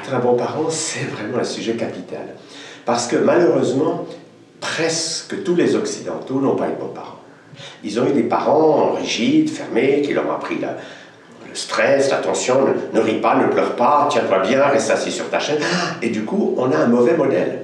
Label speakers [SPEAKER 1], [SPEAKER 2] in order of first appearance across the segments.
[SPEAKER 1] Être un bon parent, c'est vraiment un sujet capital. Parce que malheureusement, presque tous les Occidentaux n'ont pas eu de bons parents. Ils ont eu des parents rigides, fermés, qui leur ont appris le stress, la tension, ne ris pas, ne pleure pas, tiens-toi bien, reste assis sur ta chaise. Et du coup, on a un mauvais modèle.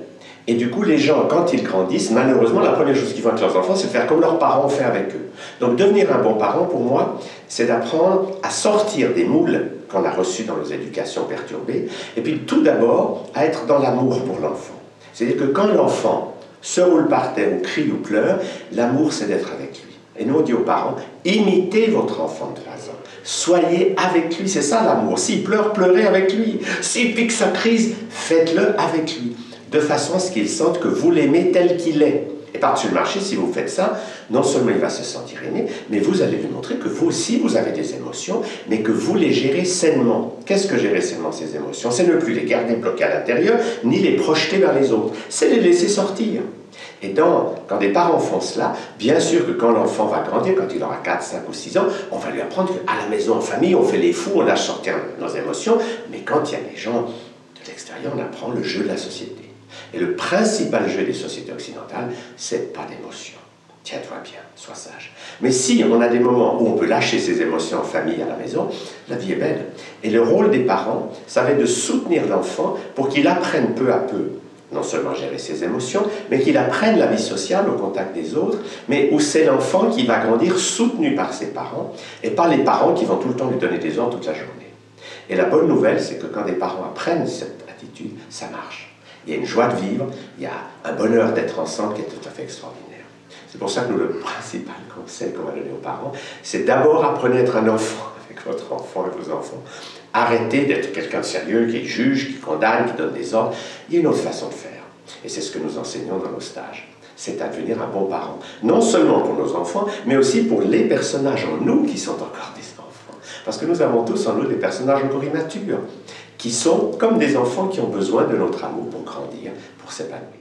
[SPEAKER 1] Et du coup, les gens, quand ils grandissent, malheureusement, la première chose qu'ils font avec leurs enfants, c'est de faire comme leurs parents ont fait avec eux. Donc, devenir un bon parent, pour moi, c'est d'apprendre à sortir des moules qu'on a reçus dans nos éducations perturbées, et puis tout d'abord, à être dans l'amour pour l'enfant. C'est-à-dire que quand l'enfant se roule par terre ou crie ou pleure, l'amour, c'est d'être avec lui. Et nous, on dit aux parents, imitez votre enfant de 3 ans. Soyez avec lui, c'est ça l'amour. S'il pleure, pleurez avec lui. S'il pique sa crise, faites-le avec lui. De façon à ce qu'il sente que vous l'aimez tel qu'il est. Et par-dessus le marché, si vous faites ça, non seulement il va se sentir aimé, mais vous allez lui montrer que vous aussi, vous avez des émotions, mais que vous les gérez sainement. Qu'est-ce que gérer sainement ces émotions? C'est ne plus les garder bloquées à l'intérieur, ni les projeter vers les autres. C'est les laisser sortir. Et quand des parents font cela, bien sûr que quand l'enfant va grandir, quand il aura 4, 5 ou 6 ans, on va lui apprendre qu'à la maison, en famille, on fait les fous, on lâche sortir nos émotions, mais quand il y a des gens de l'extérieur, on apprend le jeu de la société. Et le principal jeu des sociétés occidentales, c'est pas d'émotion. Tiens-toi bien, sois sage. Mais si on a des moments où on peut lâcher ses émotions en famille, à la maison, la vie est belle. Et le rôle des parents, ça va être de soutenir l'enfant pour qu'il apprenne peu à peu, non seulement gérer ses émotions, mais qu'il apprenne la vie sociale au contact des autres, mais où c'est l'enfant qui va grandir soutenu par ses parents, et pas les parents qui vont tout le temps lui donner des ordres toute la journée. Et la bonne nouvelle, c'est que quand des parents apprennent cette attitude, ça marche. Il y a une joie de vivre, il y a un bonheur d'être ensemble qui est tout à fait extraordinaire. C'est pour ça que le principal conseil qu'on va donner aux parents, c'est d'abord apprenez à être un enfant avec votre enfant et vos enfants. Arrêtez d'être quelqu'un de sérieux qui juge, qui condamne, qui donne des ordres. Il y a une autre façon de faire. Et c'est ce que nous enseignons dans nos stages. C'est à devenir un bon parent. Non seulement pour nos enfants, mais aussi pour les personnages en nous qui sont encore des enfants. Parce que nous avons tous en nous des personnages encore immatures, qui sont comme des enfants qui ont besoin de notre amour pour grandir, pour s'épanouir.